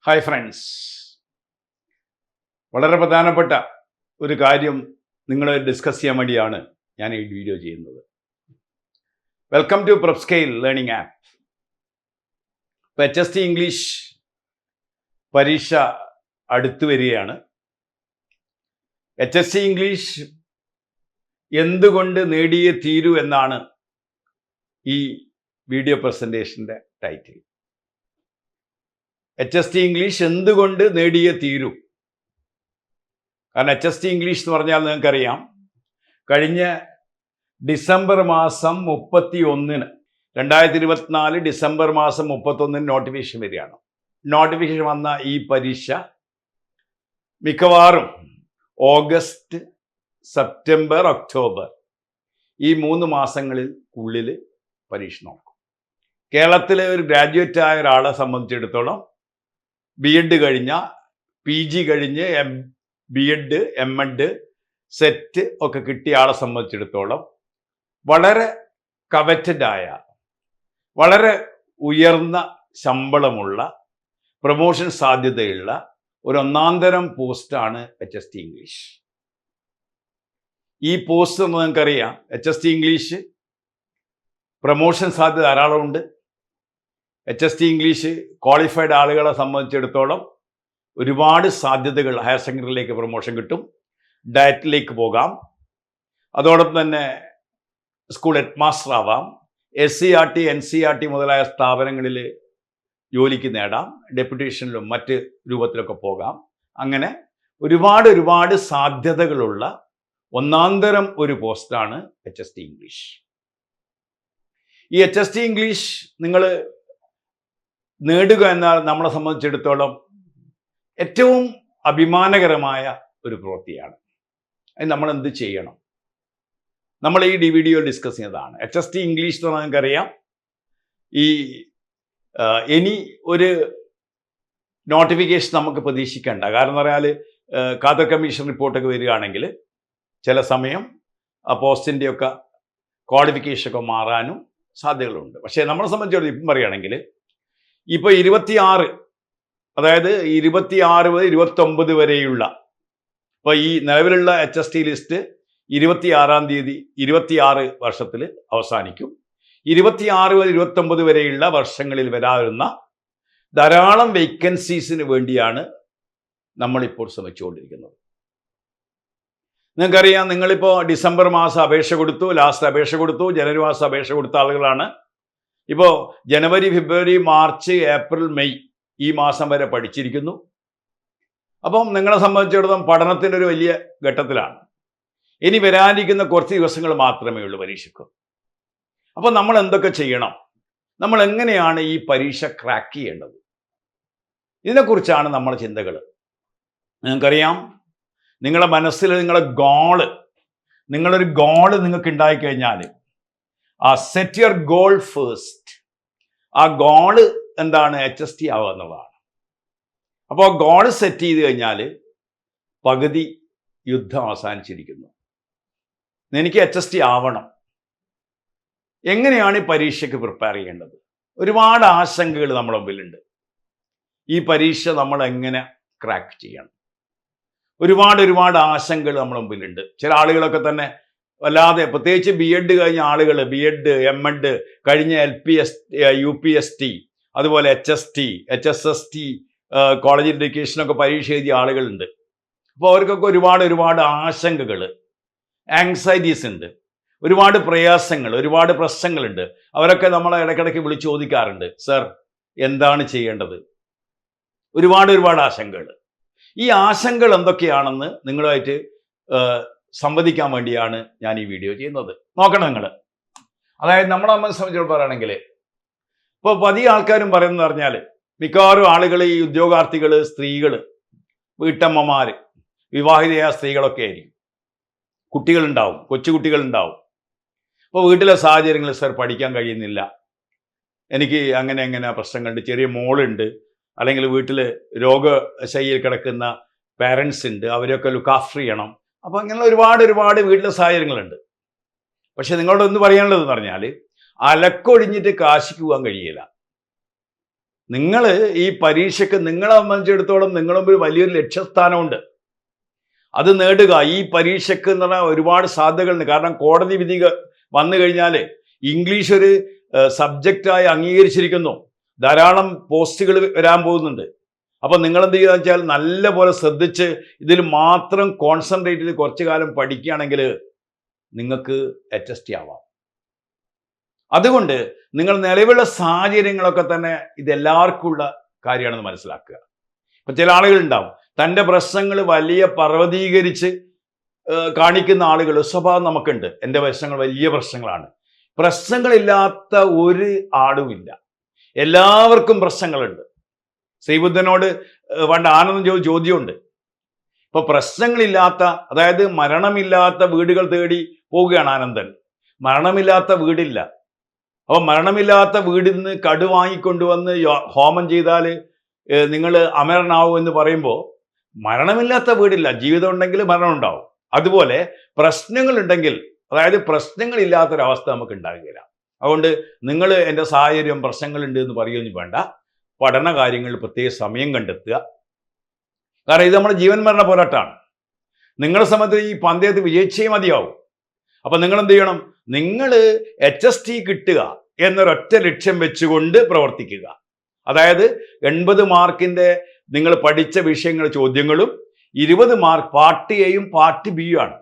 Hi friends, വളരെ പ്രധാനപ്പെട്ട ഒരു കാര്യം നിങ്ങൾ ഡിസ്കസ് ചെയ്യാൻ വേണ്ടിയാണ് ഞാൻ ഈ വീഡിയോ ചെയ്യുന്നത്. Welcome to Propscale learning app. ഇപ്പോൾ HST ഇംഗ്ലീഷ് പരീക്ഷ അടുത്തു വരികയാണ്. HST ഇംഗ്ലീഷ് എന്തുകൊണ്ട് നേടിയേ തീരൂ എന്നാണ് ഈ വീഡിയോ പ്രസൻറ്റേഷൻ്റെ ടൈറ്റിൽ. HST ഇംഗ്ലീഷ് എന്തുകൊണ്ട് നേടിയേ തീരൂ? കാരണം HST ഇംഗ്ലീഷ് എന്ന് പറഞ്ഞാൽ നിങ്ങൾക്കറിയാം, കഴിഞ്ഞ ഡിസംബർ മാസം 31 2024 ഡിസംബർ മാസം 31 നോട്ടിഫിക്കേഷൻ വരികയാണ്. നോട്ടിഫിക്കേഷൻ വന്ന ഈ പരീക്ഷ മിക്കവാറും ഓഗസ്റ്റ്, സെപ്റ്റംബർ, ഒക്ടോബർ ഈ 3 മാസങ്ങളിൽ ഉള്ളിൽ പരീക്ഷ നടക്കും. കേരളത്തിലെ ഒരു ഗ്രാജുവേറ്റ് ആയ ഒരാളെ സംബന്ധിച്ചിടത്തോളം BEd കഴിഞ്ഞ, PG കഴിഞ്ഞ് BEd, MEd, സെറ്റ് ഒക്കെ കിട്ടിയ ആളെ സംബന്ധിച്ചിടത്തോളം വളരെ കവറ്റഡായ, വളരെ ഉയർന്ന ശമ്പളമുള്ള, പ്രൊമോഷൻ സാധ്യതയുള്ള ഒരു ഒന്നാന്തരം പോസ്റ്റാണ് HST ഇംഗ്ലീഷ്. ഈ പോസ്റ്റ് നിങ്ങൾക്കറിയാം, HST ഇംഗ്ലീഷ് പ്രൊമോഷൻ സാധ്യത ധാരാളമുണ്ട്. HST ഇംഗ്ലീഷ് ക്വാളിഫൈഡ് ആളുകളെ സംബന്ധിച്ചിടത്തോളം ഒരുപാട് സാധ്യതകൾ, ഹയർ സെക്കൻഡറിയിലേക്ക് പ്രൊമോഷൻ കിട്ടും, ഡയറ്റിലേക്ക് പോകാം, അതോടൊപ്പം തന്നെ സ്കൂൾ ഹെഡ് മാസ്റ്റർ ആവാം, SCERT, NCERT മുതലായ സ്ഥാപനങ്ങളിൽ ജോലിക്ക് നേടാം, ഡെപ്യൂട്ടേഷനിലും മറ്റ് രൂപത്തിലൊക്കെ പോകാം. അങ്ങനെ ഒരുപാട് സാധ്യതകളുള്ള ഒന്നാന്തരം ഒരു പോസ്റ്റാണ് HST ഇംഗ്ലീഷ്. ഈ HST ഇംഗ്ലീഷ് നിങ്ങൾ നേടുക എന്നാൽ നമ്മളെ സംബന്ധിച്ചിടത്തോളം ഏറ്റവും അഭിമാനകരമായ ഒരു പ്രവൃത്തിയാണ്. അത് നമ്മൾ എന്ത് ചെയ്യണം? നമ്മൾ ഈ വീഡിയോ ഡിസ്കസ് ചെയ്യുന്നതാണ്. HST ഇംഗ്ലീഷ് എന്ന് പറഞ്ഞാൽ നിങ്ങൾക്കറിയാം, ഈ ഇനി ഒരു നോട്ടിഫിക്കേഷൻ നമുക്ക് പ്രതീക്ഷിക്കേണ്ട. കാരണം എന്ന് പറഞ്ഞാൽ ഖാദർ കമ്മീഷൻ റിപ്പോർട്ടൊക്കെ വരികയാണെങ്കിൽ ചില സമയം ആ പോസ്റ്റിൻ്റെയൊക്കെ ക്വാളിഫിക്കേഷനൊക്കെ മാറാനും സാധ്യതകളുണ്ട്. പക്ഷേ നമ്മളെ സംബന്ധിച്ചിടത്തോളം ഇപ്പം പറയുകയാണെങ്കിൽ ഇപ്പോൾ 26, അതായത് 26 മുതൽ 29 വരെയുള്ള, ഇപ്പോൾ ഈ നിലവിലുള്ള HST ലിസ്റ്റ് 26-ാം തീയതി 26 വർഷത്തിൽ അവസാനിക്കും. 26 മുതൽ 29 വരെയുള്ള വർഷങ്ങളിൽ വരാവുന്ന ധാരാളം വേക്കൻസീസിന് വേണ്ടിയാണ് നമ്മളിപ്പോൾ ശ്രമിച്ചുകൊണ്ടിരിക്കുന്നത്. നിങ്ങൾക്കറിയാം, നിങ്ങളിപ്പോൾ ഡിസംബർ മാസം അപേക്ഷ കൊടുത്തു, ലാസ്റ്റ് അപേക്ഷ കൊടുത്തു, ജനുവരി മാസം അപേക്ഷ കൊടുത്ത ആളുകളാണ്. ഇപ്പോൾ ജനുവരി, ഫെബ്രുവരി, മാർച്ച്, ഏപ്രിൽ, മെയ് ഈ മാസം വരെ പഠിച്ചിരിക്കുന്നു. അപ്പം നിങ്ങളെ സംബന്ധിച്ചിടത്തോളം പഠനത്തിൻ്റെ ഒരു വലിയ ഘട്ടത്തിലാണ്. ഇനി വരാനിരിക്കുന്ന കുറച്ച് ദിവസങ്ങൾ മാത്രമേ ഉള്ളൂ പരീക്ഷയ്ക്ക്. അപ്പോൾ നമ്മൾ എന്തൊക്കെ ചെയ്യണം? നമ്മൾ എങ്ങനെയാണ് ഈ പരീക്ഷ ക്രാക്ക് ചെയ്യേണ്ടത്? ഇതിനെക്കുറിച്ചാണ് നമ്മുടെ ചിന്തകൾ. നിങ്ങൾക്കറിയാം, നിങ്ങളുടെ മനസ്സിൽ നിങ്ങളൊരു ഗോള് നിങ്ങൾക്ക് ഉണ്ടായിക്കഴിഞ്ഞാൽ, ആ സെറ്റ് യുവർ ഗോൾ ഫേസ്റ്റ്. ആ ഗോള് എന്താണ്? HST ആവുക എന്നുള്ളതാണ്. അപ്പോൾ ഗോള് സെറ്റ് ചെയ്ത് കഴിഞ്ഞാൽ പകുതി യുദ്ധം അവസാനിച്ചിരിക്കുന്നു. എനിക്ക് HST ആവണം. എങ്ങനെയാണ് ഈ പരീക്ഷയ്ക്ക് പ്രിപ്പയർ ചെയ്യേണ്ടത്? ഒരുപാട് ആശങ്കകൾ നമ്മുടെ മുമ്പിലുണ്ട്. ഈ പരീക്ഷ നമ്മൾ എങ്ങനെ ക്രാക്ക് ചെയ്യണം? ഒരുപാട് ആശങ്കകൾ നമ്മുടെ മുമ്പിലുണ്ട്. ചില ആളുകളൊക്കെ തന്നെ വല്ലാതെ, പ്രത്യേകിച്ച് BEd കഴിഞ്ഞ ആളുകൾ, BEd, MEd കഴിഞ്ഞ LPS, UPST, അതുപോലെ HST, HSST, കോളേജ് എഡ്യൂക്കേഷനൊക്കെ പരീക്ഷ എഴുതിയ ആളുകളുണ്ട്. അപ്പോൾ അവർക്കൊക്കെ ഒരുപാട് ആശങ്കകൾ, ആങ്സൈറ്റീസ് ഉണ്ട്, ഒരുപാട് പ്രയാസങ്ങൾ, ഒരുപാട് പ്രശ്നങ്ങളുണ്ട്. അവരൊക്കെ നമ്മളെ ഇടയ്ക്കിടയ്ക്ക് വിളിച്ച് ചോദിക്കാറുണ്ട്, സർ എന്താണ് ചെയ്യേണ്ടത്? ഒരുപാട് ആശങ്കകൾ. ഈ ആശങ്കകൾ എന്തൊക്കെയാണെന്ന് നിങ്ങളുമായിട്ട് സംവദിക്കാൻ വേണ്ടിയാണ് ഞാൻ ഈ വീഡിയോ ചെയ്യുന്നത്. നോക്കണം നിങ്ങൾ. അതായത് നമ്മളെ സംബന്ധിച്ചിടത്തോളം പറയുകയാണെങ്കിൽ, ഇപ്പോൾ പതിയെ ആൾക്കാരും പറയുന്നത് പറഞ്ഞാൽ, മിക്കവാറും ആളുകൾ, ഈ ഉദ്യോഗാർത്ഥികൾ, സ്ത്രീകൾ, വീട്ടമ്മമാർ, വിവാഹിതയായ സ്ത്രീകളൊക്കെ ആയിരിക്കും. കുട്ടികളുണ്ടാവും, കൊച്ചുകുട്ടികളുണ്ടാവും. അപ്പോൾ വീട്ടിലെ സാഹചര്യങ്ങൾ, സർ പഠിക്കാൻ കഴിയുന്നില്ല, എനിക്ക് അങ്ങനെ പ്രശ്നങ്ങളുണ്ട്, ചെറിയ മോളുണ്ട്, അല്ലെങ്കിൽ വീട്ടിൽ രോഗശയ്യയിൽ കിടക്കുന്ന പാരൻസ് ഉണ്ട്, അവരെയൊക്കെ ലുക്ക് ആഫ്റ്റർ ചെയ്യണം. അപ്പോൾ അങ്ങനെ ഒരുപാട് വീട്ടിലെ സാഹചര്യങ്ങളുണ്ട്. പക്ഷെ നിങ്ങളോട് ഒന്ന് പറയാനുള്ളതെന്ന് പറഞ്ഞാൽ, അലക്കൊഴിഞ്ഞിട്ട് കാശിക്ക് പോകാൻ കഴിയില്ല. നിങ്ങൾ ഈ പരീക്ഷയ്ക്ക് നിങ്ങളെ സംബന്ധിച്ചിടത്തോളം നിങ്ങളുടെ മുമ്പിൽ വലിയൊരു ലക്ഷ്യസ്ഥാനമുണ്ട്. അത് നേടുക. ഈ പരീക്ഷയ്ക്ക് എന്ന് പറഞ്ഞാൽ ഒരുപാട് സാധ്യതകളുണ്ട്. കാരണം കോടതി വിധി വന്നു കഴിഞ്ഞാൽ ഇംഗ്ലീഷ് ഒരു സബ്ജക്റ്റായി അംഗീകരിച്ചിരിക്കുന്നു. ധാരാളം പോസ്റ്റുകൾ വരാൻ പോകുന്നുണ്ട്. അപ്പം നിങ്ങൾ എന്ത് ചെയ്യുക വെച്ചാൽ നല്ല പോലെ ശ്രദ്ധിച്ച് ഇതിൽ മാത്രം കോൺസെൻട്രേറ്റ് ചെയ്ത് കുറച്ചു കാലം പഠിക്കുകയാണെങ്കിൽ നിങ്ങൾക്ക് HST ആവാം. അതുകൊണ്ട് നിങ്ങൾ നിലവിലുള്ള സാഹചര്യങ്ങളൊക്കെ തന്നെ ഇതെല്ലാവർക്കും ഉള്ള കാര്യമാണെന്ന് മനസ്സിലാക്കുക. ഇപ്പം ചില ആളുകളുണ്ടാവും തൻ്റെ പ്രശ്നങ്ങൾ വലിയ പർവ്വതീകരിച്ച് കാണിക്കുന്ന ആളുകൾ സ്വഭാവം നമുക്കുണ്ട്. എൻ്റെ പ്രശ്നങ്ങൾ വലിയ പ്രശ്നങ്ങളാണ്. പ്രശ്നങ്ങളില്ലാത്ത ഒരു ആളുമില്ല. എല്ലാവർക്കും പ്രശ്നങ്ങളുണ്ട്. ശ്രീബുദ്ധനോട് പണ്ട് ആനന്ദം ചോദ്യമുണ്ട്. ഇപ്പൊ പ്രശ്നങ്ങളില്ലാത്ത, അതായത് മരണമില്ലാത്ത വീടുകൾ തേടി പോവുകയാണ് ആനന്ദൻ. മരണമില്ലാത്ത വീടില്ല. അപ്പൊ മരണമില്ലാത്ത വീടിൽ നിന്ന് കടു വാങ്ങിക്കൊണ്ടുവന്ന് ഹോമം ചെയ്താൽ നിങ്ങൾ അമരനാവും എന്ന് പറയുമ്പോൾ മരണമില്ലാത്ത വീടില്ല. ജീവിതം ഉണ്ടെങ്കിൽ മരണം ഉണ്ടാവും. അതുപോലെ പ്രശ്നങ്ങളുണ്ടെങ്കിൽ, അതായത് പ്രശ്നങ്ങളില്ലാത്തൊരവസ്ഥ നമുക്ക് ഉണ്ടാകുകയില്ല. അതുകൊണ്ട് നിങ്ങൾ എൻ്റെ സാഹചര്യം പ്രശ്നങ്ങളുണ്ട് എന്ന് പറയുകയൊന്നും വേണ്ട. പഠന കാര്യങ്ങളിൽ പ്രത്യേക സമയം കണ്ടെത്തുക. കാരണം ഇത് നമ്മുടെ ജീവൻ മരണ പോരാട്ടമാണ്. നിങ്ങളെ സംബന്ധിച്ച് ഈ പന്തയത്ത് വിജയിച്ചേ മതിയാവും. അപ്പം നിങ്ങൾ എന്ത് ചെയ്യണം? നിങ്ങൾ HST കിട്ടുക എന്നൊരൊറ്റ ലക്ഷ്യം വെച്ചുകൊണ്ട് പ്രവർത്തിക്കുക. അതായത് 80 മാർക്കിൻ്റെ നിങ്ങൾ പഠിച്ച വിഷയങ്ങൾ ചോദ്യങ്ങളും 20 മാർക്ക് പാർട്ട് എയും പാർട്ട് ബിയും ആണ്.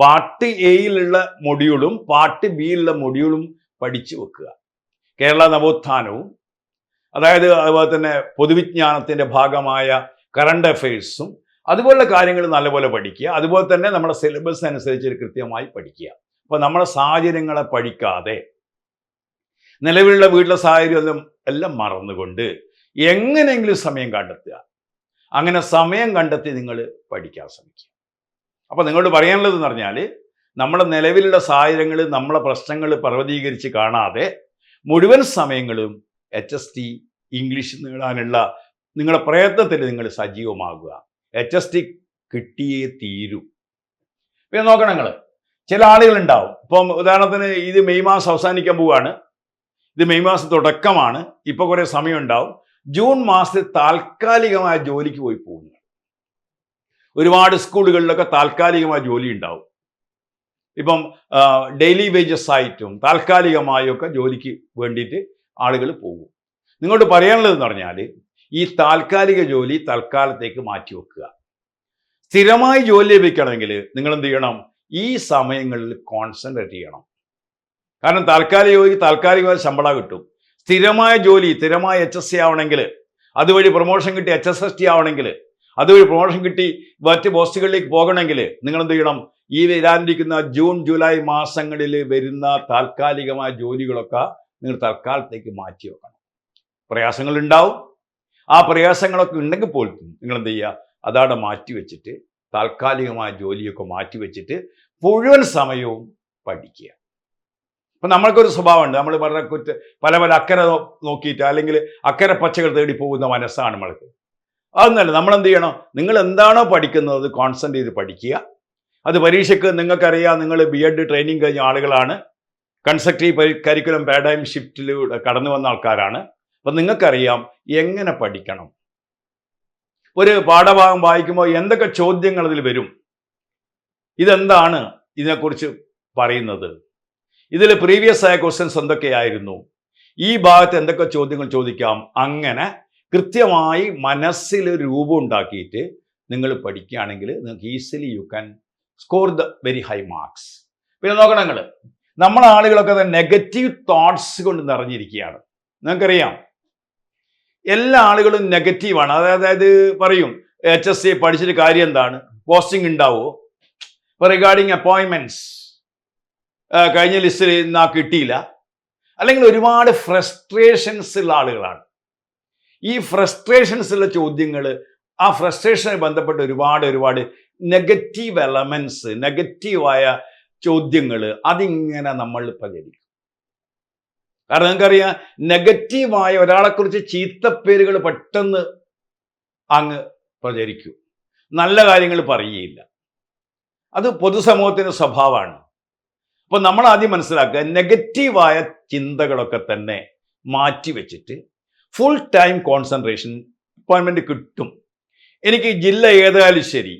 പാർട്ട് എയിലുള്ള മൊഡ്യൂളും പാർട്ട് ബിയിലുള്ള മൊഡ്യൂളും പഠിച്ചു വെക്കുക. കേരള നവോത്ഥാനവും, അതായത് അതുപോലെ തന്നെ പൊതുവിജ്ഞാനത്തിൻ്റെ ഭാഗമായ കറണ്ട് അഫയേഴ്സും അതുപോലുള്ള കാര്യങ്ങൾ നല്ലപോലെ പഠിക്കുക. അതുപോലെ തന്നെ നമ്മുടെ സിലബസ് അനുസരിച്ച് കൃത്യമായി പഠിക്കുക. അപ്പോൾ നമ്മുടെ സാഹചര്യങ്ങളെ പഠിക്കാതെ നിലവിലുള്ള വീട്ടിലെ സാഹചര്യം എല്ലാം മറന്നുകൊണ്ട് എങ്ങനെയെങ്കിലും സമയം കണ്ടെത്തുക. അങ്ങനെ സമയം കണ്ടെത്തി നിങ്ങൾ പഠിക്കാൻ ശ്രമിക്കുക. അപ്പോൾ നിങ്ങളോട് പറയാനുള്ളതെന്ന് പറഞ്ഞാൽ, നമ്മുടെ നിലവിലുള്ള സാഹചര്യങ്ങൾ, നമ്മളെ പ്രശ്നങ്ങൾ പർവ്വതീകരിച്ച് കാണാതെ മുഴുവൻ സമയങ്ങളും HST ഇംഗ്ലീഷ് നേടാനുള്ള നിങ്ങളുടെ പ്രയത്നത്തിൽ നിങ്ങൾ സജീവമാകുക. HST കിട്ടിയേ തീരൂ. പിന്നെ നോക്കണം, നിങ്ങൾ ചില ആളുകളുണ്ടാവും. ഇപ്പം ഉദാഹരണത്തിന് ഇത് മെയ് മാസം അവസാനിക്കാൻ പോവുകയാണ്. ഇത് മെയ് മാസം തുടക്കമാണ്. ഇപ്പോൾ കുറേ സമയം ഉണ്ടാവും. ജൂൺ മാസത്തിൽ താൽക്കാലികമായ ജോലിക്ക് പോയി പോകുന്നു. ഒരുപാട് സ്കൂളുകളിലൊക്കെ താൽക്കാലികമായ ജോലി ഉണ്ടാവും. ഇപ്പം ഡെയിലി വേജസ് ആയിട്ടും താൽക്കാലികമായൊക്കെ ജോലിക്ക് വേണ്ടിയിട്ട് ആളുകൾ പോകും. നിങ്ങളോട് പറയാനുള്ളതെന്ന് പറഞ്ഞാൽ, ഈ താൽക്കാലിക ജോലി തൽക്കാലത്തേക്ക് മാറ്റി വെക്കുക. സ്ഥിരമായി ജോലി ലഭിക്കണമെങ്കിൽ നിങ്ങൾ എന്ത് ചെയ്യണം? ഈ സമയങ്ങളിൽ കോൺസെൻട്രേറ്റ് ചെയ്യണം. കാരണം താൽക്കാലിക ജോലിക്ക് താൽക്കാലികമായ ശമ്പളം കിട്ടും. സ്ഥിരമായ ജോലി, സ്ഥിരമായ HSC ആവണമെങ്കിൽ, അതുവഴി പ്രൊമോഷൻ കിട്ടി HSST ആവണമെങ്കിൽ, അതുവഴി പ്രൊമോഷൻ കിട്ടി മറ്റ് പോസ്റ്റുകളിലേക്ക് പോകണമെങ്കിൽ നിങ്ങൾ എന്ത് ചെയ്യണം? ഈ വരാനിരിക്കുന്ന ജൂൺ ജൂലൈ മാസങ്ങളിൽ വരുന്ന താൽക്കാലികമായ ജോലികളൊക്കെ നിങ്ങൾ തൽക്കാലത്തേക്ക് മാറ്റി വെക്കണം. പ്രയാസങ്ങൾ ഉണ്ടാവും. ആ പ്രയാസങ്ങളൊക്കെ ഉണ്ടെങ്കിൽ പോലും നിങ്ങൾ എന്ത് ചെയ്യുക? അതവിടെ മാറ്റി വെച്ചിട്ട് താൽക്കാലികമായ ജോലിയൊക്കെ മാറ്റി വെച്ചിട്ട് മുഴുവൻ സമയവും പഠിക്കുക. അപ്പം നമ്മൾക്കൊരു സ്വഭാവമുണ്ട്. നമ്മൾ പല അക്കരെ നോക്കിയിട്ട് അല്ലെങ്കിൽ അക്കരെ പച്ചകൾ തേടി പോകുന്ന മനസ്സാണ് നമ്മൾക്ക്. അതൊന്നല്ല. നമ്മളെന്ത് ചെയ്യണം? നിങ്ങൾ എന്താണോ പഠിക്കുന്നത് കോൺസെൻട്രേറ്റ് ചെയ്ത് പഠിക്കുക. അത് പരീക്ഷയ്ക്ക് നിങ്ങൾക്കറിയാം, നിങ്ങൾ BEd ട്രെയിനിങ് കഴിഞ്ഞ ആളുകളാണ്. കൺസ്ട്രക്റ്റീവ് കരിക്കുലം പാരഡൈം ഷിഫ്റ്റിലൂടെ കടന്നു വന്ന ആൾക്കാരാണ്. അപ്പം നിങ്ങൾക്കറിയാം എങ്ങനെ പഠിക്കണം. ഒരു പാഠഭാഗം വായിക്കുമ്പോൾ എന്തൊക്കെ ചോദ്യങ്ങൾ അതിൽ വരും, ഇതെന്താണ് ഇതിനെക്കുറിച്ച് പറയുന്നത്, ഇതിൽ പ്രീവിയസ് ആയ ക്വസ്റ്റ്യൻസ് എന്തൊക്കെയായിരുന്നു, ഈ ഭാഗത്ത് എന്തൊക്കെ ചോദ്യങ്ങൾ ചോദിക്കാം, അങ്ങനെ കൃത്യമായി മനസ്സിൽ രൂപം ഉണ്ടാക്കിയിട്ട് നിങ്ങൾ പഠിക്കുകയാണെങ്കിൽ നിങ്ങൾക്ക് easily you can score the very high marks. പിന്നെ നോക്കണം, നമ്മളെ ആളുകളൊക്കെ നെഗറ്റീവ് തോട്ട്സ് കൊണ്ട് നിറഞ്ഞിരിക്കുകയാണ്. നിങ്ങൾക്കറിയാം, എല്ലാ ആളുകളും നെഗറ്റീവാണ്. അതായത് പറയും HSC പഠിച്ചിട്ട് കാര്യം എന്താണ്, പോസ്റ്റിംഗ് ഉണ്ടാവുമോ, ഇപ്പോൾ റിഗാർഡിങ് അപ്പോയിൻമെൻറ്റ്സ് കഴിഞ്ഞ ലിസ്റ്റിൽ ഇന്ന് കിട്ടിയില്ല, അല്ലെങ്കിൽ ഒരുപാട് ഫ്രസ്ട്രേഷൻസ് ഉള്ള ആളുകളാണ്. ഈ ഫ്രസ്ട്രേഷൻസ് ഉള്ള ചോദ്യങ്ങൾ, ആ ഫ്രസ്ട്രേഷനുമായി ബന്ധപ്പെട്ട് ഒരുപാട് നെഗറ്റീവ് എലമെൻറ്റ്സ്, നെഗറ്റീവായ ചോദ്യങ്ങൾ അതിങ്ങനെ നമ്മൾ പ്രചരിക്കും. കാരണം നിങ്ങൾക്കറിയാം, നെഗറ്റീവായ ഒരാളെക്കുറിച്ച് ചീത്തപ്പേരുകൾ പെട്ടെന്ന് അങ്ങ് പ്രചരിക്കും, നല്ല കാര്യങ്ങൾ പറയുകയില്ല. അത് പൊതുസമൂഹത്തിൻ്റെ സ്വഭാവമാണ്. അപ്പോൾ നമ്മൾ ആദ്യം മനസ്സിലാക്കുക, നെഗറ്റീവായ ചിന്തകളൊക്കെ തന്നെ മാറ്റി വെച്ചിട്ട് ഫുൾ ടൈം കോൺസെൻട്രേഷൻ അപ്പോയിൻമെന്റ് കിട്ടും. എനിക്ക് ജില്ല ഏതായാലും ശരി,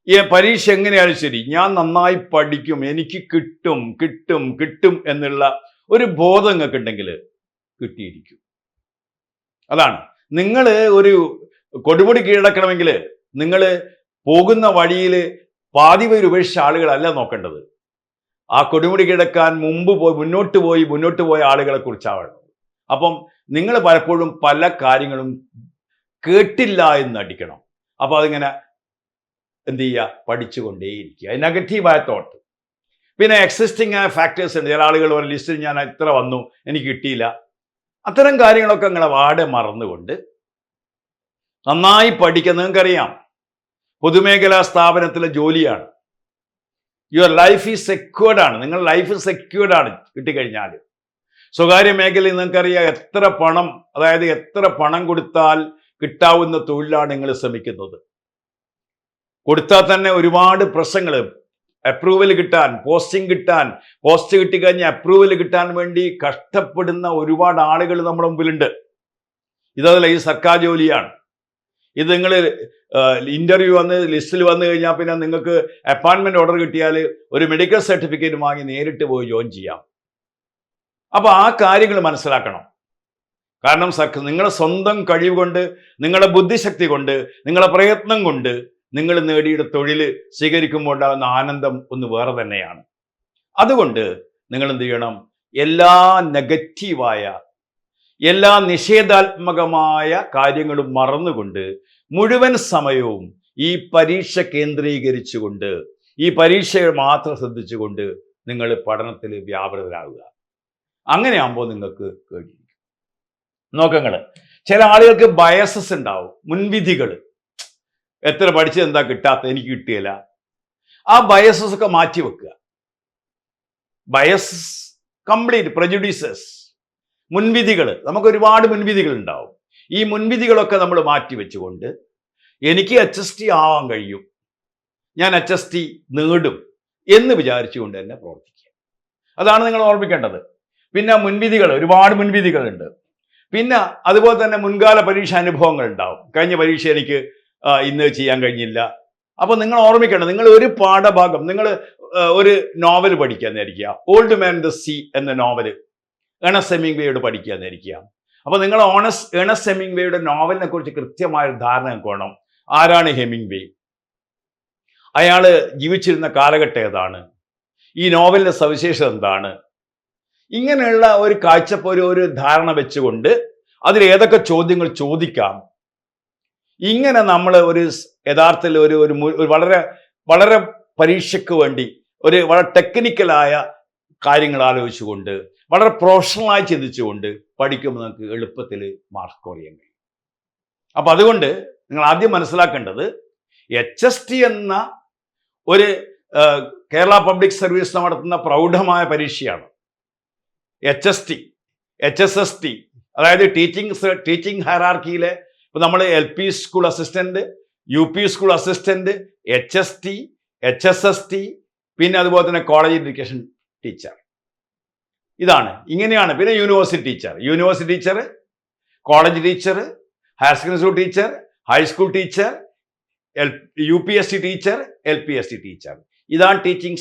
ഈ പരീക്ഷ എങ്ങനെയാലും ശരി, ഞാൻ നന്നായി പഠിക്കും, എനിക്ക് കിട്ടും കിട്ടും കിട്ടും എന്നുള്ള ഒരു ബോധം നിങ്ങൾക്ക് ഉണ്ടെങ്കിൽ കിട്ടിയിരിക്കും. അതാണ് നിങ്ങൾ ഒരു കൊടുമുടി കീഴടക്കണമെങ്കിൽ നിങ്ങൾ പോകുന്ന വഴിയിൽ പാതി പേര് ഉപേക്ഷിച്ച ആളുകളല്ല നോക്കേണ്ടത്. ആ കൊടുമുടി കീഴടക്കാൻ മുന്നോട്ട് പോയ ആളുകളെ കുറിച്ചാണ്. അപ്പം നിങ്ങൾ പലപ്പോഴും പല കാര്യങ്ങളും കേട്ടില്ല എന്ന് അടിക്കണം. അപ്പൊ അതിങ്ങനെ എന്ത് ചെയ്യുക, പഠിച്ചുകൊണ്ടേയിരിക്കുക. നെഗറ്റീവായ തോട്ട്. പിന്നെ എക്സിസ്റ്റിംഗ് ആയ ഫാക്ടേഴ്സ് ഉണ്ട്. ചില ആളുകൾ ഒരു ലിസ്റ്റിൽ ഞാൻ ഇത്ര വന്നു, എനിക്ക് കിട്ടിയില്ല. അത്തരം കാര്യങ്ങളൊക്കെ നിങ്ങളെ വാടെ മറന്നുകൊണ്ട് നന്നായി പഠിക്കുക. നിങ്ങൾക്കറിയാം, പൊതുമേഖലാ സ്ഥാപനത്തിലെ ജോലിയാണ്. യുവർ ലൈഫ് ഈസ് സെക്യൂർഡ് ആണ്. നിങ്ങൾ ലൈഫ് സെക്യൂർഡ് ആണ് കിട്ടിക്കഴിഞ്ഞാൽ. സ്വകാര്യ മേഖലയിൽ നിങ്ങൾക്കറിയാം എത്ര പണം, അതായത് എത്ര പണം കൊടുത്താൽ കിട്ടാവുന്ന തൊഴിലാണ് നിങ്ങൾ ശ്രമിക്കുന്നത്. കൊടുത്താൽ തന്നെ ഒരുപാട് പ്രശ്നങ്ങൾ, അപ്രൂവൽ കിട്ടാൻ, പോസ്റ്റ് കിട്ടിക്കഴിഞ്ഞ് അപ്രൂവൽ കിട്ടാൻ വേണ്ടി കഷ്ടപ്പെടുന്ന ഒരുപാട് ആളുകൾ നമ്മുടെ മുമ്പിലുണ്ട്. ഇതല്ല, ഈ സർക്കാർ ജോലിയാണ്. ഇത് നിങ്ങൾ ഇന്റർവ്യൂ ലിസ്റ്റിൽ വന്നു കഴിഞ്ഞാൽ പിന്നെ നിങ്ങൾക്ക് അപ്പോയിൻമെന്റ് ഓർഡർ കിട്ടിയാൽ ഒരു മെഡിക്കൽ സർട്ടിഫിക്കറ്റ് വാങ്ങി നേരിട്ട് പോയി ജോയിൻ ചെയ്യാം. അപ്പൊ ആ കാര്യങ്ങൾ മനസ്സിലാക്കണം. കാരണം നിങ്ങളുടെ സ്വന്തം കഴിവ് കൊണ്ട്, നിങ്ങളുടെ ബുദ്ധിശക്തി കൊണ്ട്, നിങ്ങളുടെ പ്രയത്നം കൊണ്ട് നിങ്ങൾ നേടിയ തൊഴിൽ സ്വീകരിക്കുമ്പോൾ ഉണ്ടാകുന്ന ആനന്ദം ഒന്ന് വേറെ തന്നെയാണ്. അതുകൊണ്ട് നിങ്ങൾ എന്ത് ചെയ്യണം, എല്ലാ നെഗറ്റീവായ, എല്ലാ നിഷേധാത്മകമായ കാര്യങ്ങളും മറന്നുകൊണ്ട് മുഴുവൻ സമയവും ഈ പരീക്ഷ കേന്ദ്രീകരിച്ചുകൊണ്ട്, ഈ പരീക്ഷയെ മാത്രം ശ്രദ്ധിച്ചുകൊണ്ട് നിങ്ങൾ പഠനത്തിൽ വ്യാപൃതരാകുക. അങ്ങനെയാകുമ്പോൾ നിങ്ങൾക്ക് കഴിയും. നോക്കങ്ങൾ, ചില ആളുകൾക്ക് ബയസസ് ഉണ്ടാവും, മുൻവിധികൾ. എത്ര പഠിച്ചത് എന്താ കിട്ടാത്ത, എനിക്ക് കിട്ടിയില്ല. ആ ബയസസ് ഒക്കെ മാറ്റി വെക്കുക. ബയസസ്, കംപ്ലീറ്റ് പ്രജുഡീസസ്, മുൻവിധികൾ. നമുക്ക് ഒരുപാട് മുൻവിധികൾ ഉണ്ടാവും. ഈ മുൻവിധികളൊക്കെ നമ്മൾ മാറ്റി വെച്ചുകൊണ്ട് എനിക്ക് HST ആവാൻ കഴിയും, ഞാൻ HST നേടും എന്ന് വിചാരിച്ചുകൊണ്ട് തന്നെ പ്രവർത്തിക്കുക. അതാണ് നിങ്ങൾ ഓർമ്മിക്കേണ്ടത്. പിന്നെ മുൻവിധികൾ, ഒരുപാട് മുൻവിധികളുണ്ട്. പിന്നെ അതുപോലെ തന്നെ മുൻകാല പരീക്ഷ അനുഭവങ്ങൾ ഉണ്ടാവും. കഴിഞ്ഞ പരീക്ഷ എനിക്ക് ഇന്ന് ചെയ്യാൻ കഴിഞ്ഞില്ല. അപ്പൊ നിങ്ങൾ ഓർമ്മിക്കണം, നിങ്ങൾ ഒരു പാഠഭാഗം, നിങ്ങൾ ഒരു നോവൽ പഠിക്കാൻ നേരിക്കുക, ഓൾഡ് മാൻ ദ സീ എന്ന നോവല് ഏണസ്റ്റ് ഹെമിംഗ്വേയോട് പഠിക്കാൻ നേരിക്കുക. അപ്പൊ നിങ്ങൾ ഏണസ്റ്റ് ഹെമിംഗ്വേയുടെ നോവലിനെ കുറിച്ച് കൃത്യമായ ധാരണ വേണം. ആരാണ് ഹെമിംഗ്വേ, അയാള് ജീവിച്ചിരുന്ന കാലഘട്ടം ഏതാണ്, ഈ നോവലിന്റെ സവിശേഷത എന്താണ്, ഇങ്ങനെയുള്ള ഒരു ഒരു ധാരണ വെച്ചുകൊണ്ട് അതിൽ ഏതൊക്കെ ചോദ്യങ്ങൾ ചോദിക്കാം, ഇങ്ങനെ നമ്മൾ ഒരു യഥാർത്ഥത്തിൽ ഒരു വളരെ വളരെ പരീക്ഷയ്ക്ക് വേണ്ടി വളരെ ടെക്നിക്കലായ കാര്യങ്ങൾ ആലോചിച്ചുകൊണ്ട്, വളരെ പ്രൊഫഷണലായി ചിന്തിച്ചുകൊണ്ട് പഠിക്കുമ്പോൾ നമുക്ക് എളുപ്പത്തിൽ മാർക്ക് സ്കോർ ചെയ്യാൻ കഴിയും. അപ്പൊ അതുകൊണ്ട് നിങ്ങൾ ആദ്യം മനസ്സിലാക്കേണ്ടത്, HST എന്ന ഒരു കേരള പബ്ലിക് സർവീസ് നടത്തുന്ന പ്രൗഢമായ പരീക്ഷയാണ്. HST, HSST, അതായത് ടീച്ചിങ് ഹയറാർക്കിയിലെ ഇപ്പൊ നമ്മൾ LP school assistant, UP school assistant, HST, HSST, പിന്നെ അതുപോലെ തന്നെ കോളേജ് എഡ്യൂക്കേഷൻ ടീച്ചർ. ഇതാണ്, ഇങ്ങനെയാണ്. പിന്നെ university teacher, college teacher, higher secondary school teacher, high school teacher, UPSC teacher, LPSC teacher. ഇതാണ് ടീച്ചിങ്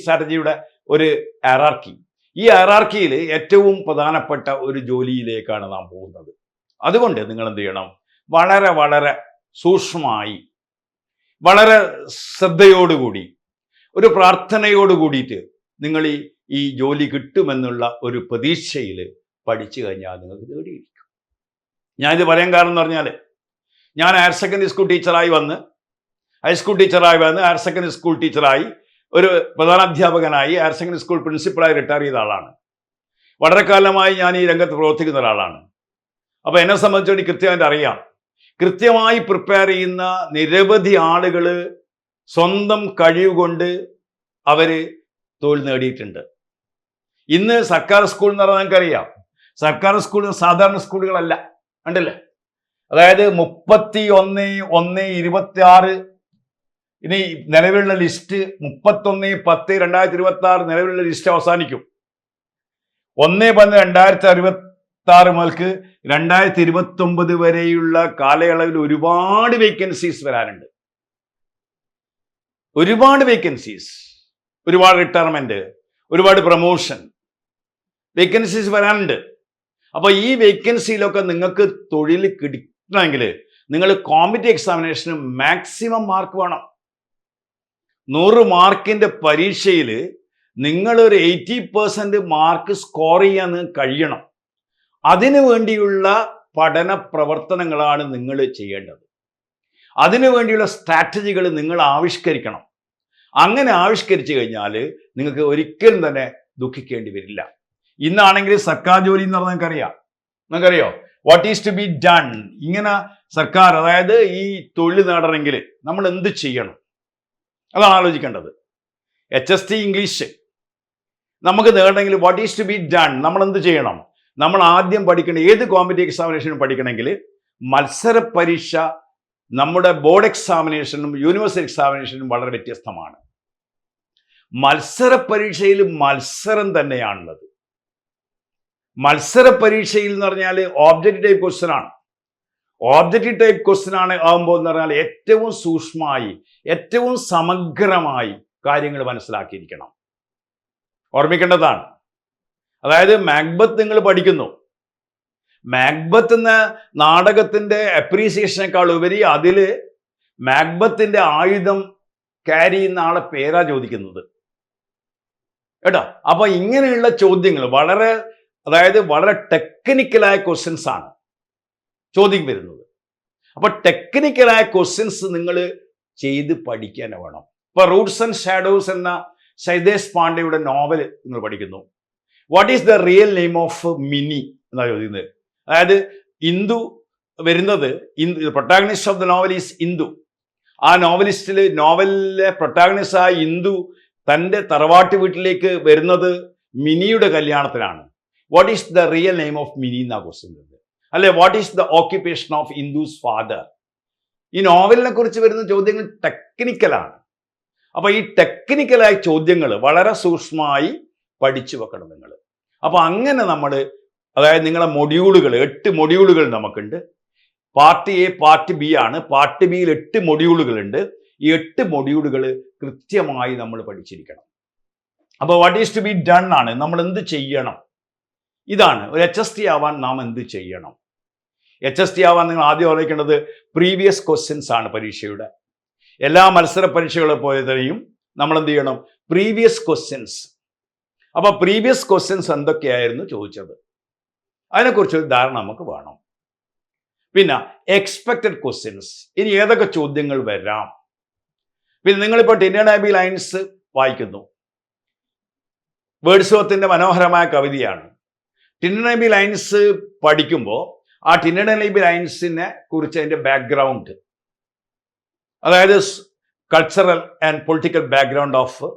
സ്ട്രാറ്റജിയുടെ ഒരു ഹയറാർക്കി. ഈ ഹയറാർക്കിയിൽ ഏറ്റവും പ്രധാനപ്പെട്ട ഒരു ജോലിയിലേക്കാണ് നാം പോകുന്നത്. അതുകൊണ്ട് നിങ്ങൾ എന്ത് ചെയ്യണം, വളരെ വളരെ സൂക്ഷ്മമായി, വളരെ ശ്രദ്ധയോടുകൂടി, ഒരു പ്രാർത്ഥനയോട് കൂടിയിട്ട് നിങ്ങൾ ഈ ജോലി കിട്ടുമെന്നുള്ള ഒരു പ്രതീക്ഷയിൽ പഠിച്ചു കഴിഞ്ഞാൽ നിങ്ങൾക്ക് നേടിയിരിക്കും. ഞാനിത് പറയാൻ കാരണം എന്ന് പറഞ്ഞാൽ, ഞാൻ ഹയർ സെക്കൻഡറി സ്കൂൾ ടീച്ചറായി വന്ന്, ഹൈസ്കൂൾ ടീച്ചറായി വന്ന്, ഹയർ സെക്കൻഡറി സ്കൂൾ ടീച്ചറായി, ഒരു പ്രധാനാധ്യാപകനായി, ഹയർ സെക്കൻഡറി സ്കൂൾ പ്രിൻസിപ്പളായി റിട്ടയർ ചെയ്ത ആളാണ്. വളരെ കാലമായി ഞാൻ ഈ രംഗത്ത് പ്രവർത്തിക്കുന്ന ഒരാളാണ്. അപ്പൊ എന്നെ സംബന്ധിച്ചോളം കൃത്യമായിട്ട് അറിയാം, കൃത്യമായി പ്രിപ്പയർ ചെയ്യുന്ന നിരവധി ആളുകൾ സ്വന്തം കഴിവ് കൊണ്ട് അവര് തൊഴിൽ നേടിയിട്ടുണ്ട്. ഇന്ന് സർക്കാർ സ്കൂൾ എന്ന് പറഞ്ഞാൽ നമുക്കറിയാം, സർക്കാർ സ്കൂൾ സാധാരണ സ്കൂളുകളല്ല, ഉണ്ടല്ലേ. അതായത് 31/1/26 ഇനി നിലവിലുള്ള ലിസ്റ്റ് 31/10/2026 നിലവിലുള്ള ലിസ്റ്റ് അവസാനിക്കും. 1/10/2026 മുതൽക്ക് 2029 വരെയുള്ള കാലയളവിൽ ഒരുപാട് വേക്കൻസീസ് വരാനുണ്ട്. ഒരുപാട് വേക്കൻസീസ്, ഒരുപാട് റിട്ടയർമെന്റ്, ഒരുപാട് പ്രൊമോഷൻ, വേക്കൻസീസ് വരാനുണ്ട്. അപ്പോൾ ഈ വേക്കൻസിയിലൊക്കെ നിങ്ങൾക്ക് തൊഴിൽ കിട്ടണമെങ്കിൽ നിങ്ങൾ കോമ്പറ്റീവ് എക്സാമിനേഷന് മാക്സിമം മാർക്ക് വേണം. 100 മാർക്കിന്റെ പരീക്ഷയിൽ നിങ്ങളൊരു 80% മാർക്ക് സ്കോർ ചെയ്യാൻ കഴിയണം. അതിനു വേണ്ടിയുള്ള പഠന പ്രവർത്തനങ്ങളാണ് നിങ്ങൾ ചെയ്യേണ്ടത്. അതിനു വേണ്ടിയുള്ള സ്ട്രാറ്റജികൾ നിങ്ങൾ ആവിഷ്കരിക്കണം. അങ്ങനെ ആവിഷ്കരിച്ചു കഴിഞ്ഞാൽ നിങ്ങൾക്ക് ഒരിക്കലും തന്നെ ദുഃഖിക്കേണ്ടി വരില്ല. ഇന്നാണെങ്കിൽ സർക്കാർ ജോലി എന്ന് പറഞ്ഞാൽ നിങ്ങൾക്കറിയോ what is to be done. ഇങ്ങനെ സർക്കാർ, അതായത് ഈ തൊഴിൽ നേടണമെങ്കിൽ നമ്മൾ എന്ത് ചെയ്യണം, അതാണ് ആലോചിക്കേണ്ടത്. HST ഇംഗ്ലീഷ് നമുക്ക് നേടണമെങ്കിൽ what is to be done, നമ്മൾ എന്ത് ചെയ്യണം? നമ്മൾ ആദ്യം പഠിക്കേണ്ട, ഏത് കോമ്പറ്റീവ് എക്സാമിനേഷനും പഠിക്കണമെങ്കിൽ മത്സര പരീക്ഷ നമ്മുടെ ബോർഡ് എക്സാമിനേഷനും യൂണിവേഴ്സിറ്റി എക്സാമിനേഷനും വളരെ വ്യത്യസ്തമാണ്. മത്സര പരീക്ഷയിൽ മത്സരം തന്നെയാണുള്ളത്. മത്സര പരീക്ഷയിൽ എന്ന് പറഞ്ഞാൽ ഓബ്ജക്റ്റീവ് ടൈപ്പ് ക്വസ്റ്റ്യൻ ആണ്. ഓബ്ജക്റ്റീവ് ടൈപ്പ് ക്വസ്റ്റ്യൻ ആകുമ്പോൾ എന്ന് പറഞ്ഞാൽ ഏറ്റവും സൂക്ഷ്മമായി, ഏറ്റവും സമഗ്രമായി കാര്യങ്ങൾ മനസ്സിലാക്കിയിരിക്കണം, ഓർമ്മിക്കേണ്ടതാണ്. അതായത് മാക്ബത്ത് നിങ്ങൾ പഠിക്കുന്നു, മാക്ബത്ത് എന്ന നാടകത്തിന്റെ അപ്രീസിയേഷനേക്കാൾ ഉപരി അതിൽ മാക്ബത്തിന്റെ ആയുധം ക്യാരി ചെയ്യുന്ന ആളെ പേരാ ചോദിക്കുന്നത് കേട്ടോ. അപ്പൊ ഇങ്ങനെയുള്ള ചോദ്യങ്ങൾ വളരെ ടെക്നിക്കലായ ക്വസ്റ്റ്യൻസ് ആണ് ചോദ്യം വരുന്നത്. അപ്പൊ ടെക്നിക്കലായ ക്വസ്റ്റ്യൻസ് നിങ്ങൾ ചെയ്ത് പഠിക്കാൻ വേണം. ഇപ്പൊ റൂട്ട്സ് ആൻഡ് ഷാഡോസ് എന്ന ശൈലേഷ് പാണ്ഡെയുടെ നോവൽ നിങ്ങൾ പഠിക്കുന്നു. What is the real name of Mini എന്നാ ചോദിക്കുന്നത്. അതായത് ഇന്ദു വരുന്നത്, protagonist of the novel is Indu. ആ നോവലിലെ പ്രൊട്ടാഗണിസ്റ്റ് ആയ ഇന്ദു തൻ്റെ തറവാട്ട് വീട്ടിലേക്ക് വരുന്നത് മിനിയുടെ കല്യാണത്തിനാണ്. What is the real name of Mini എന്നാ ക്വസ്റ്റ്യൻ. അല്ലെ, what is the occupation of Indu's father. ഈ നോവലിനെ കുറിച്ച് വരുന്ന ചോദ്യങ്ങൾ ടെക്നിക്കലാണ്. അപ്പൊ ഈ ടെക്നിക്കലായ ചോദ്യങ്ങൾ വളരെ സൂക്ഷ്മമായി പഠിച്ചു വെക്കണം നിങ്ങൾ. അപ്പൊ അങ്ങനെ നമ്മൾ, അതായത് നിങ്ങളെ മൊഡ്യൂളുകൾ 8 മൊഡ്യൂളുകൾ നമുക്കുണ്ട്. പാർട്ട് എ, പാർട്ട് ബി ആണ്. പാർട്ട് ബിയിൽ 8 മൊഡ്യൂളുകളുണ്ട്. ഈ 8 മൊഡ്യൂളുകൾ കൃത്യമായി നമ്മൾ പഠിച്ചിരിക്കണം. അപ്പോൾ what is to be done ആണ്, നമ്മൾ എന്ത് ചെയ്യണം. ഇതാണ് ഒരു HST ആവാൻ നാം എന്ത് ചെയ്യണം. HST ആവാൻ നിങ്ങൾ ആദ്യം ഓർമ്മിക്കേണ്ടത് പ്രീവിയസ് ക്വസ്റ്റ്യൻസ് ആണ്. പരീക്ഷയുടെ എല്ലാ മത്സര പരീക്ഷകളെ പോലെ തന്നെയും നമ്മൾ എന്ത് ചെയ്യണം, പ്രീവിയസ് ക്വസ്റ്റ്യൻസ്. അപ്പൊ പ്രീവിയസ് ക്വസ്റ്റ്യൻസ് എന്തൊക്കെയായിരുന്നു ചോദിച്ചത്, അതിനെക്കുറിച്ചൊരു ധാരണ നമുക്ക് വേണം. പിന്നെ എക്സ്പെക്റ്റഡ് ക്വസ്റ്റ്യൻസ്, ഇനി ഏതൊക്കെ ചോദ്യങ്ങൾ വരാം. പിന്നെ നിങ്ങളിപ്പോൾ ടിൻഡൻ ആബി ലൈൻസ് വായിക്കുന്നു. വേർഡ്സ്വർത്തിന്റെ മനോഹരമായ കവിതയാണ്. ടിൻഡൻ ആബി ലൈൻസ് പഠിക്കുമ്പോൾ ആ ടിൻഡൻ ആബി ലൈൻസിനെ കുറിച്ച് അതിൻ്റെ ബാക്ക്ഗ്രൗണ്ട്, അതായത് cultural and political background of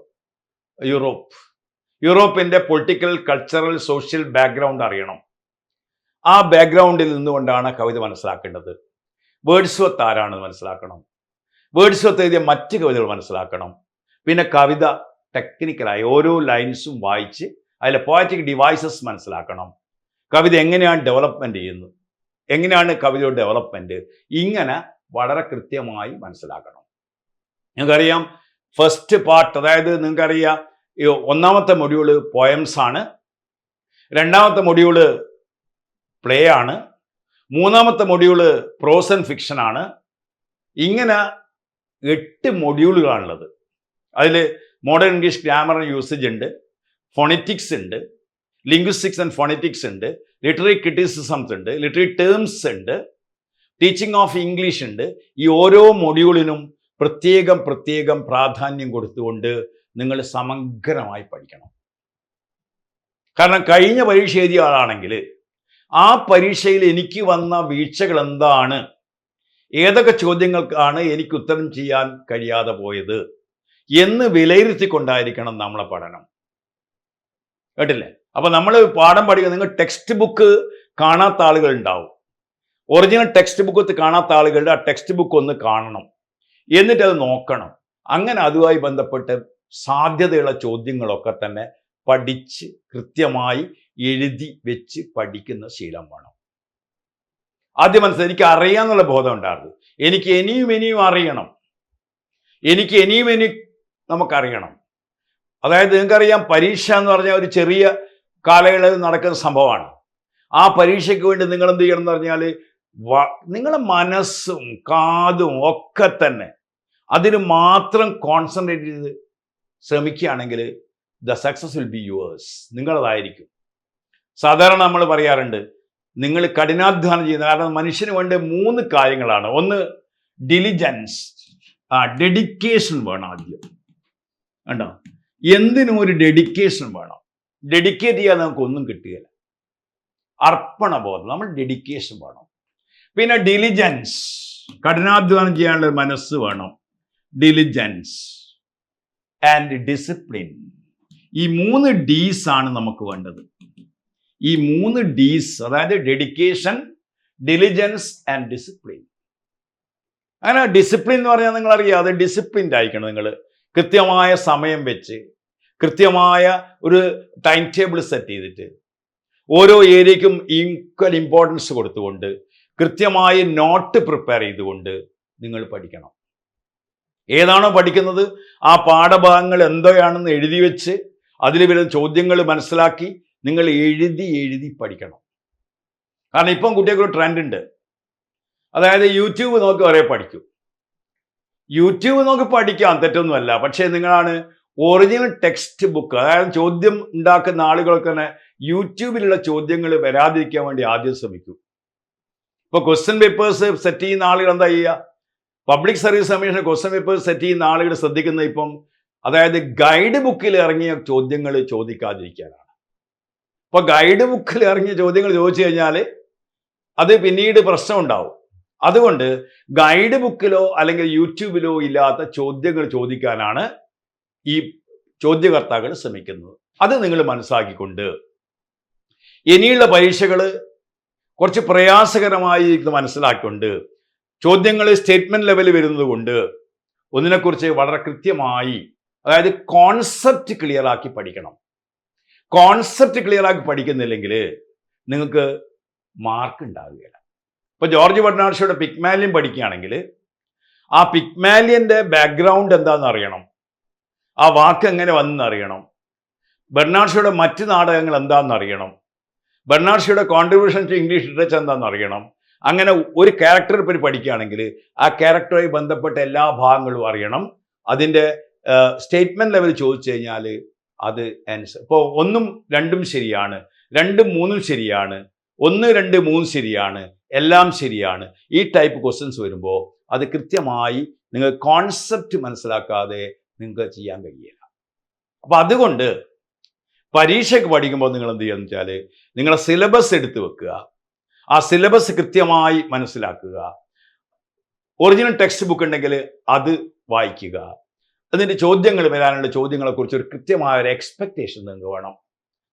യൂറോപ്പിന്റെ പൊളിറ്റിക്കൽ, കൾച്ചറൽ, സോഷ്യൽ ബാക്ക്ഗ്രൗണ്ട് അറിയണം. ആ ബാക്ക്ഗ്രൗണ്ടിൽ നിന്നുകൊണ്ടാണ് കവിത മനസ്സിലാക്കേണ്ടത്. വേർഡ്സ്വർത്ത് ആരാണെന്ന് മനസ്സിലാക്കണം. വേർഡ്സ്വർത്ത് എഴുതിയ മറ്റ് കവിതകൾ മനസ്സിലാക്കണം. പിന്നെ കവിത ടെക്നിക്കലായി ഓരോ ലൈൻസും വായിച്ച് അതിലെ പോയറ്റിക് ഡിവൈസസ് മനസ്സിലാക്കണം. കവിത എങ്ങനെയാണ് ഡെവലപ്മെന്റ് ചെയ്യുന്നത്, എങ്ങനെയാണ് കവിതയുടെ ഡെവലപ്മെന്റ്, ഇങ്ങനെ വളരെ കൃത്യമായി മനസ്സിലാക്കണം. നിങ്ങൾക്കറിയാം ഫസ്റ്റ് പാർട്ട്, അതായത് നിങ്ങൾക്കറിയാം ഒന്നാമത്തെ മൊഡ്യൂള് പോയംസ് ആണ്, രണ്ടാമത്തെ മൊഡ്യൂള് പ്ലേ ആണ്, മൂന്നാമത്തെ മൊഡ്യൂള് പ്രോസ് ആൻഡ് ഫിക്ഷൻ ആണ്. ഇങ്ങനെ 8 മൊഡ്യൂളുകളാണുള്ളത്. അതിൽ modern English grammar and usage ഉണ്ട്, ഫോണറ്റിക്സ് ഉണ്ട്, ലിംഗ്വിസ്റ്റിക്സ് ആൻഡ് ഫോണറ്റിക്സ് ഉണ്ട്, ലിറ്റററി ക്രിറ്റിസിസംസ് ഉണ്ട്, ലിറ്റററി ടേംസ് ഉണ്ട്, ടീച്ചിങ് ഓഫ് ഇംഗ്ലീഷ് ഉണ്ട്. ഈ ഓരോ മൊഡ്യൂളിനും പ്രത്യേകം പ്രാധാന്യം കൊടുത്തുകൊണ്ട് നിങ്ങൾ സമഗ്രമായി പഠിക്കണം. കാരണം കഴിഞ്ഞ പരീക്ഷ എഴുതിയ ആളാണെങ്കിൽ ആ പരീക്ഷയിൽ എനിക്ക് വന്ന വീഴ്ചകൾ എന്താണ്, ഏതൊക്കെ ചോദ്യങ്ങൾക്കാണ് എനിക്ക് ഉത്തരം ചെയ്യാൻ കഴിയാതെ പോയത് എന്ന് വിലയിരുത്തിക്കൊണ്ടായിരിക്കണം നമ്മളെ പഠനം. കേട്ടില്ലേ? അപ്പൊ നമ്മൾ പാഠം പഠിക്കുക, നിങ്ങൾ ടെക്സ്റ്റ് ബുക്ക് കാണാത്ത ആളുകൾ ഉണ്ടാവും. ഒറിജിനൽ ടെക്സ്റ്റ് ബുക്ക് കാണാത്ത ആളുകളുടെ ആ ടെക്സ്റ്റ് ബുക്ക് ഒന്ന് കാണണം, എന്നിട്ട് അത് നോക്കണം. അങ്ങനെ അതുമായി ബന്ധപ്പെട്ട് സാധ്യതയുള്ള ചോദ്യങ്ങളൊക്കെ തന്നെ പഠിച്ച് കൃത്യമായി എഴുതി വെച്ച് പഠിക്കുന്ന ശീലം വേണം. ആദ്യം മനസ്സിലായി, എനിക്ക് അറിയാമെന്നുള്ള ബോധം ഉണ്ടായിരുന്നു. എനിക്ക് ഇനിയും അറിയണം, എനിക്ക് ഇനിയും നമുക്കറിയണം. അതായത് നിങ്ങൾക്കറിയാം, പരീക്ഷ എന്ന് പറഞ്ഞാൽ ഒരു ചെറിയ കാലയളവിൽ നടക്കുന്ന സംഭവമാണ്. ആ പരീക്ഷയ്ക്ക് വേണ്ടി നിങ്ങൾ എന്ത് ചെയ്യണം എന്ന് പറഞ്ഞാൽ, നിങ്ങളുടെ മനസ്സും കാതും ഒക്കെ തന്നെ അതിന് മാത്രം കോൺസെൻട്രേറ്റ് ചെയ്ത് ശ്രമിക്കുകയാണെങ്കിൽ the success will be yours, നിങ്ങളതായിരിക്കും. സാധാരണ നമ്മൾ പറയാറുണ്ട്, നിങ്ങൾ കഠിനാധ്വാനം ചെയ്യുന്ന, കാരണം മനുഷ്യന് വേണ്ട 3 കാര്യങ്ങളാണ്. ഒന്ന് ഡിലിജൻസ്, ഡെഡിക്കേഷൻ വേണം. ആദ്യം കണ്ടോ, എന്തിനും ഒരു ഡെഡിക്കേഷൻ വേണം. ഡെഡിക്കേറ്റ് ചെയ്യാൻ നമുക്ക് ഒന്നും കിട്ടുകയില്ല. അർപ്പണബോധം, നമ്മൾ ഡെഡിക്കേഷൻ വേണം. പിന്നെ ഡിലിജൻസ്, കഠിനാധ്വാനം ചെയ്യാനുള്ള മനസ്സ് വേണം. ഡിലിജൻസ് ആൻഡ് ഡിസിപ്ലിൻ, ഈ 3 ഡീസ് ആണ് നമുക്ക് വേണ്ടത്. ഈ 3 ഡീസ്, അതായത് ഡെഡിക്കേഷൻ, ഡിലിജൻസ് ആൻഡ് ഡിസിപ്ലിൻ. അങ്ങനെ ഡിസിപ്ലിൻ എന്ന് പറഞ്ഞാൽ നിങ്ങളറിയാം, അത് ഡിസിപ്ലിൻഡ് ആയിരിക്കണം. നിങ്ങൾ കൃത്യമായ സമയം വെച്ച്, കൃത്യമായ ഒരു ടൈം ടേബിൾ സെറ്റ് ചെയ്തിട്ട്, ഓരോ ഏരിയയ്ക്കും ഈക്വൽ ഇമ്പോർട്ടൻസ് കൊടുത്തുകൊണ്ട്, കൃത്യമായി നോട്ട് പ്രിപ്പയർ ചെയ്തുകൊണ്ട് നിങ്ങൾ പഠിക്കണം. ഏതാണോ പഠിക്കുന്നത് ആ പാഠഭാഗങ്ങൾ എന്തൊക്കെയാണെന്ന് എഴുതി വെച്ച് അതിൽ വരുന്ന ചോദ്യങ്ങൾ മനസ്സിലാക്കി നിങ്ങൾ എഴുതി പഠിക്കണം. കാരണം ഇപ്പം കുട്ടികൾക്ക് ട്രെൻഡ് ഉണ്ട്, അതായത് യൂട്യൂബ് നോക്കി വരെ പഠിക്കും. യൂട്യൂബ് നോക്കി പഠിക്കാം, തെറ്റൊന്നുമല്ല. പക്ഷേ നിങ്ങളാണ് ഒറിജിനൽ ടെക്സ്റ്റ് ബുക്ക്, അതായത് ചോദ്യം ഉണ്ടാക്കുന്ന ആളുകൾക്ക് തന്നെ യൂട്യൂബിലുള്ള ചോദ്യങ്ങൾ വരാതിരിക്കാൻ വേണ്ടി ആദ്യം ശ്രമിക്കും. ഇപ്പോൾ ക്വസ്റ്റ്യൻ പേപ്പേഴ്സ് സെറ്റ് ചെയ്യുന്ന ആളുകൾ എന്താ ചെയ്യുക, public service commission question papers set ചെയ്യുന്ന ആളുകൾ ശ്രദ്ധിക്കുന്നത് ഇപ്പം, അതായത് ഗൈഡ് ബുക്കിൽ ഇറങ്ങിയ ചോദ്യങ്ങൾ ചോദിക്കാതിരിക്കാനാണ്. അപ്പോൾ ഗൈഡ് ബുക്കിൽ ഇറങ്ങിയ ചോദ്യങ്ങൾ ചോദിച്ചു കഴിഞ്ഞാൽ അത് പിന്നീട് പ്രശ്നം ഉണ്ടാവും. അതുകൊണ്ട് ഗൈഡ് ബുക്കിലോ അല്ലെങ്കിൽ യൂട്യൂബിലോ ഇല്ലാത്ത ചോദ്യങ്ങൾ ചോദിക്കാനാണ് ഈ ചോദ്യകർത്താക്കൾ ശ്രമിക്കുന്നത്. അത് നിങ്ങൾ മനസ്സിലാക്കിക്കൊണ്ട് ഇനിയുള്ള പരീക്ഷകൾ കുറച്ച് പ്രയാസകരമായി മനസ്സിലാക്കിക്കൊണ്ട്, ചോദ്യങ്ങൾ സ്റ്റേറ്റ്മെന്റ് ലെവലിൽ വരുന്നത് കൊണ്ട് ഒന്നിനെക്കുറിച്ച് വളരെ കൃത്യമായി, അതായത് കോൺസെപ്റ്റ് ക്ലിയർ ആക്കി പഠിക്കണം. കോൺസെപ്റ്റ് ക്ലിയർ ആക്കി പഠിക്കുന്നില്ലെങ്കിൽ നിങ്ങൾക്ക് മാർക്ക് ഉണ്ടാവുകയില്ല. ഇപ്പൊ ജോർജ് ബെർണാഡ് പിഗ്മാലിയൻ പഠിക്കുകയാണെങ്കിൽ ആ പിഗ്മാലിയന്റെ ബാക്ക്ഗ്രൗണ്ട് എന്താണെന്ന് അറിയണം, ആ വാക്ക് എങ്ങനെ വന്നെന്ന് അറിയണം, ബെർണാഡ് മറ്റ് നാടകങ്ങൾ എന്താണെന്ന് അറിയണം, Bernard contribution to English literature എന്താണെന്ന് അറിയണം. അങ്ങനെ ഒരു ക്യാരക്ടറെ പറ്റി പഠിക്കുകയാണെങ്കിൽ ആ ക്യാരക്ടറുമായി ബന്ധപ്പെട്ട എല്ലാ ഭാഗങ്ങളും അറിയണം. അതിൻ്റെ സ്റ്റേറ്റ്മെന്റ് ലെവൽ ചോദിച്ചു കഴിഞ്ഞാൽ അത് ആൻസർ. ഇപ്പോൾ 1ഉം 2ഉം ശരിയാണ്, 2ഉം 3ഉം ശരിയാണ്, 1, 2, 3 ശരിയാണ്, എല്ലാം ശരിയാണ്. ഈ ടൈപ്പ് ക്വസ്റ്റ്യൻസ് വരുമ്പോൾ അത് കൃത്യമായി നിങ്ങൾ കോൺസെപ്റ്റ് മനസ്സിലാക്കാതെ നിങ്ങൾക്ക് ചെയ്യാൻ കഴിയില്ല. അപ്പം അതുകൊണ്ട് പരീക്ഷയ്ക്ക് പഠിക്കുമ്പോൾ നിങ്ങൾ എന്ത് ചെയ്യുക എന്ന് വെച്ചാൽ, നിങ്ങളെ സിലബസ് എടുത്ത് വെക്കുക, ആ സിലബസ് കൃത്യമായി മനസ്സിലാക്കുക. ഒറിജിനൽ ടെക്സ്റ്റ് ബുക്ക് ഉണ്ടെങ്കിൽ അത് വായിക്കുക. അതിൻ്റെ ചോദ്യങ്ങൾ വരാനുള്ള ചോദ്യങ്ങളെക്കുറിച്ച് ഒരു കൃത്യമായ ഒരു എക്സ്പെക്റ്റേഷൻ നിങ്ങൾക്ക് വേണം.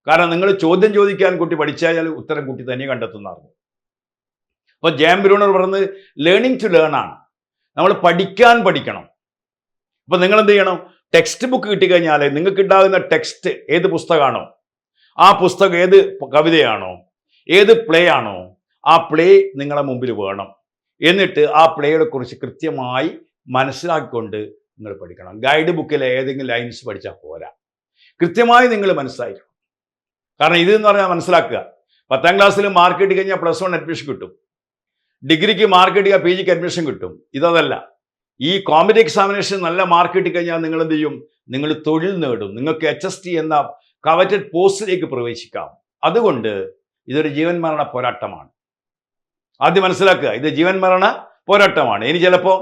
കാരണം നിങ്ങൾ ചോദ്യം ചോദിക്കാൻ കുട്ടി പഠിച്ചാൽ ഉത്തരം കുട്ടി തന്നെ കണ്ടെത്തുന്നതാണ്. അപ്പോൾ ജാൻ ബ്രൂണർ പറഞ്ഞത് ലേണിംഗ് ടു ലേൺ ആണ്. നമ്മൾ പഠിക്കണം. അപ്പോൾ നിങ്ങൾ എന്ത് ചെയ്യണം, ടെക്സ്റ്റ് ബുക്ക് കിട്ടിക്കഴിഞ്ഞാൽ നിങ്ങൾക്ക് ഉണ്ടാകുന്ന ടെക്സ്റ്റ് ഏത് പുസ്തകമാണോ, ആ പുസ്തകം ഏത് കവിതയാണോ, ഏത് പ്ലേ ആണോ, ആ പ്ലേ നിങ്ങളുടെ മുമ്പിൽ വേണം. എന്നിട്ട് ആ പ്ലേയെ കുറിച്ച് കൃത്യമായി മനസ്സിലാക്കിക്കൊണ്ട് നിങ്ങൾ പഠിക്കണം. ഗൈഡ് ബുക്കിലെ ഏതെങ്കിലും ലൈൻസ് പഠിച്ചാൽ പോരാ, കൃത്യമായി നിങ്ങൾ മനസ്സിലാക്കണം. കാരണം ഇതെന്ന് പറഞ്ഞാൽ മനസ്സിലാക്കുക, 10ാം ക്ലാസ്സിൽ മാർക്ക് കിട്ടി കഴിഞ്ഞാൽ +1 അഡ്മിഷൻ കിട്ടും, ഡിഗ്രിക്ക് മാർക്ക് കിട്ടിയാൽ PG ക്ക് അഡ്മിഷൻ കിട്ടും. ഇതല്ല, ഈ കോമ്പറ്റീവ് എക്സാമിനേഷൻ നല്ല മാർക്ക് കിട്ടിക്കഴിഞ്ഞാൽ നിങ്ങൾ എന്ത് ചെയ്യും, നിങ്ങൾ തൊഴിൽ നേടും, നിങ്ങൾക്ക് HST എന്ന കവറ്റഡ് പോസ്റ്റിലേക്ക് പ്രവേശിക്കാം. അതുകൊണ്ട് ഇതൊരു ജീവൻ മരണ പോരാട്ടമാണ്. ആദ്യം മനസ്സിലാക്കുക, ഇത് ജീവൻ മരണ പോരാട്ടമാണ്. ഇനി ചിലപ്പോൾ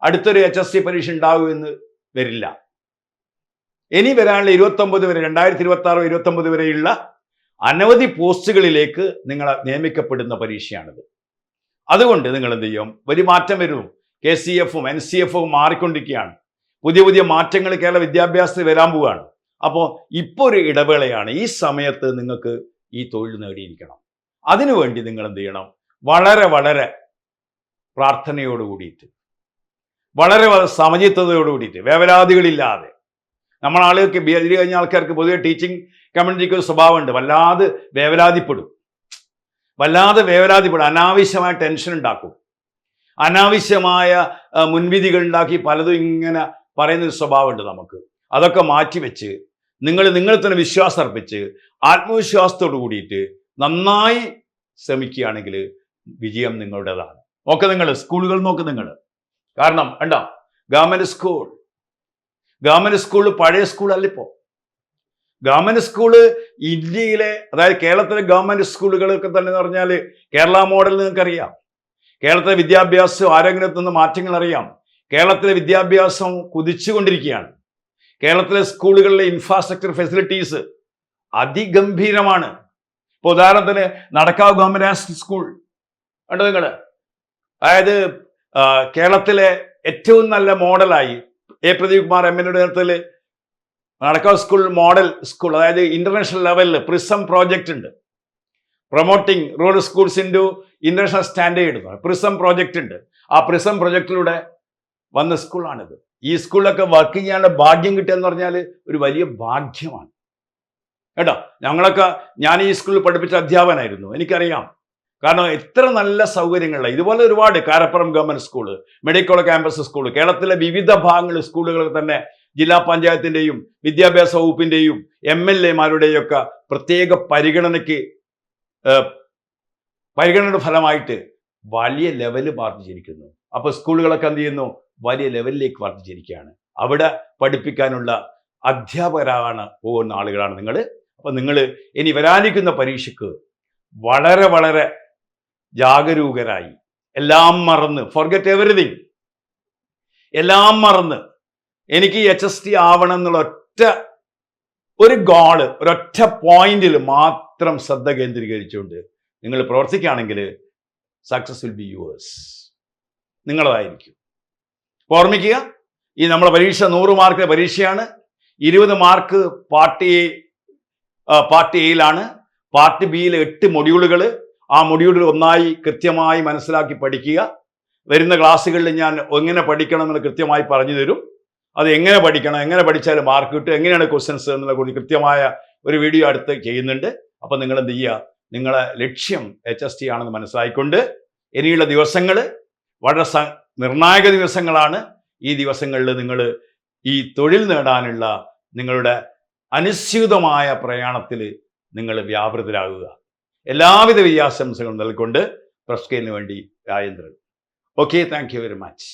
അടുത്തൊരു HST പരീക്ഷ ഉണ്ടാകുമെന്ന് വരില്ല. ഇനി വരാനുള്ള 29 വരെ, 2026 29 വരെയുള്ള അനവധി പോസ്റ്റുകളിലേക്ക് നിങ്ങൾ നിയമിക്കപ്പെടുന്ന പരീക്ഷയാണിത്. അതുകൊണ്ട് നിങ്ങൾ എന്ത് ചെയ്യും, വലിയ മാറ്റം വരും. KCF-ഉം NCF-ഉം മാറിക്കൊണ്ടിരിക്കുകയാണ്. പുതിയ മാറ്റങ്ങൾ കേരള വിദ്യാഭ്യാസത്തിൽ വരാൻ പോവുകയാണ്. അപ്പോൾ ഇപ്പോൾ ഒരു ഇടവേളയാണ്. ഈ സമയത്ത് നിങ്ങൾക്ക് ഈ തൊഴിൽ നേടിയിരിക്കണം. അതിനുവേണ്ടി നിങ്ങൾ എന്ത് ചെയ്യണം, വളരെ പ്രാർത്ഥനയോട് കൂടിയിട്ട്, വളരെ സമചിത്തതയോട് കൂടിയിട്ട്, വേവലാതികളില്ലാതെ. നമ്മളാളുകൾക്ക് കഴിഞ്ഞ ആൾക്കാർക്ക് പൊതുവെ ടീച്ചിങ് കമ്മ്യൂണിറ്റിക്ക് ഒരു സ്വഭാവമുണ്ട്, വല്ലാതെ വേവലാതിപ്പെടും, അനാവശ്യമായ ടെൻഷൻ ഉണ്ടാക്കും, അനാവശ്യമായ മുൻവിധികൾ ഉണ്ടാക്കി പലതും ഇങ്ങനെ പറയുന്നൊരു സ്വഭാവമുണ്ട് നമുക്ക്. അതൊക്കെ മാറ്റിവെച്ച് നിങ്ങൾ തന്നെ വിശ്വാസം അർപ്പിച്ച് ആത്മവിശ്വാസത്തോട് കൂടിയിട്ട് നന്നായി ശ്രമിക്കുകയാണെങ്കിൽ വിജയം നിങ്ങളുടേതാണ്. നിങ്ങൾ സ്കൂളുകൾ നിങ്ങൾ. കാരണം കണ്ടോ, ഗവൺമെന്റ് സ്കൂൾ പഴയ സ്കൂളല്ല ഇപ്പോൾ. ഗവൺമെന്റ് സ്കൂള് ഇന്ത്യയിലെ, അതായത് കേരളത്തിലെ ഗവൺമെന്റ് സ്കൂളുകളൊക്കെ തന്നെ എന്ന് പറഞ്ഞാൽ കേരള മോഡൽ നിങ്ങൾക്കറിയാം. കേരളത്തിലെ വിദ്യാഭ്യാസം ആരോഗ്യത്തിൽ നിന്ന് മാറ്റങ്ങൾ അറിയാം. കേരളത്തിലെ വിദ്യാഭ്യാസം കുതിച്ചുകൊണ്ടിരിക്കുകയാണ്. കേരളത്തിലെ സ്കൂളുകളിലെ ഇൻഫ്രാസ്ട്രക്ചർ ഫെസിലിറ്റീസ് അതിഗംഭീരമാണ്. ഇപ്പോൾ ഉദാഹരണത്തിന് നടക്കാവ് ഗവൺമെന്റ് സ്കൂൾ കണ്ടോ നിങ്ങൾ. അതായത് കേരളത്തിലെ ഏറ്റവും നല്ല മോഡലായി പ്രദീപ് കുമാർ എം എന്റെ നേതൃത്വത്തിൽ നടക്കാവ് സ്കൂൾ മോഡൽ സ്കൂൾ, അതായത് ഇന്റർനാഷണൽ ലെവലിൽ പ്രിസം പ്രോജക്റ്റ് ഉണ്ട്. Promoting rural schools into international standard prism project ഉണ്ട്. ആ പ്രിസം പ്രൊജക്റ്റിലൂടെ വന്ന സ്കൂളാണിത്. ഈ സ്കൂളിലൊക്കെ വർക്ക് ചെയ്യാനുള്ള ഭാഗ്യം കിട്ടുക എന്ന് പറഞ്ഞാൽ ഒരു വലിയ ഭാഗ്യമാണ് കേട്ടോ. ഞാൻ ഈ സ്കൂളിൽ പഠിപ്പിച്ച അധ്യാപകനായിരുന്നു, എനിക്കറിയാം. കാരണം എത്ര നല്ല സൗകര്യങ്ങളുള്ള ഇതുപോലെ ഒരുപാട് Karappuram government school, medical campus school, കേരളത്തിലെ വിവിധ ഭാഗങ്ങളിൽ സ്കൂളുകൾ തന്നെ ജില്ലാ പഞ്ചായത്തിന്റെയും വിദ്യാഭ്യാസ വകുപ്പിന്റെയും MLA-മാരുടെയും ഒക്കെ പ്രത്യേക പരിഗണനയുടെ ഫലമായിട്ട് വലിയ ലെവല് വർദ്ധിച്ചിരിക്കുന്നു. അപ്പോൾ സ്കൂളുകളൊക്കെ എന്ത് ചെയ്യുന്നു, വലിയ ലെവലിലേക്ക് വർദ്ധിച്ചിരിക്കുകയാണ്. അവിടെ പഠിപ്പിക്കാനുള്ള അധ്യാപകരാണ് പോകുന്ന ആളുകളാണ് നിങ്ങൾ. അപ്പോൾ നിങ്ങൾ ഇനി വരാനിരിക്കുന്ന പരീക്ഷയ്ക്ക് വളരെ വളരെ ജാഗരൂകരായി, എല്ലാം മറന്ന്, ഫോർഗെറ്റ് എവറിതിങ്, എല്ലാം മറന്ന് എനിക്ക് HST ആവണം എന്നുള്ള ഒരൊറ്റ പോയിന്റിൽ മാത്രം ശ്രദ്ധ കേന്ദ്രീകരിച്ചുകൊണ്ട് നിങ്ങൾ പ്രവർത്തിക്കുകയാണെങ്കിൽ സക്സസ് വിൽ ബി യുവേഴ്സ്, നിങ്ങളതായിരിക്കും. ഓർമ്മിക്കുക, ഈ നമ്മളെ പരീക്ഷ 100 മാർക്കിന്റെ പരീക്ഷയാണ്. 20 മാർക്ക് പാർട്ടി എയിലാണ്. പാർട്ടി ബിയിൽ 8 മൊഡ്യൂളുകൾ. ആ മൊഡ്യൂളുകൾ ഒന്നായി കൃത്യമായി മനസ്സിലാക്കി പഠിക്കുക. വരുന്ന ക്ലാസ്സുകളിൽ ഞാൻ എങ്ങനെ പഠിക്കണം എന്ന് കൃത്യമായി പറഞ്ഞു തരും. അത് എങ്ങനെ പഠിക്കണം, എങ്ങനെ പഠിച്ചാൽ മാർക്ക് കിട്ടും, എങ്ങനെയാണ് ക്വസ്റ്റ്യൻസ് എന്നുള്ള കൂടി കൃത്യമായ ഒരു വീഡിയോ അടുത്ത് ചെയ്യുന്നുണ്ട്. അപ്പം നിങ്ങൾ എന്ത് ചെയ്യുക, നിങ്ങളെ ലക്ഷ്യം HST ആണെന്ന് മനസ്സിലായിക്കൊണ്ട് ഇനിയുള്ള ദിവസങ്ങൾ വളരെ നിർണായക ദിവസങ്ങളാണ്. ഈ ദിവസങ്ങളിൽ നിങ്ങൾ ഈ തൊഴിൽ നേടാനുള്ള നിങ്ങളുടെ അനുസ്യൂതമായ പ്രയാണത്തിൽ നിങ്ങൾ വ്യാപൃതരാകുക. എല്ലാവിധ വിജയാശംസകളും നൽകിക്കൊണ്ട് പ്രസ് സ്കെയിലിന് വേണ്ടി Rajendran. Okay, thank you very much.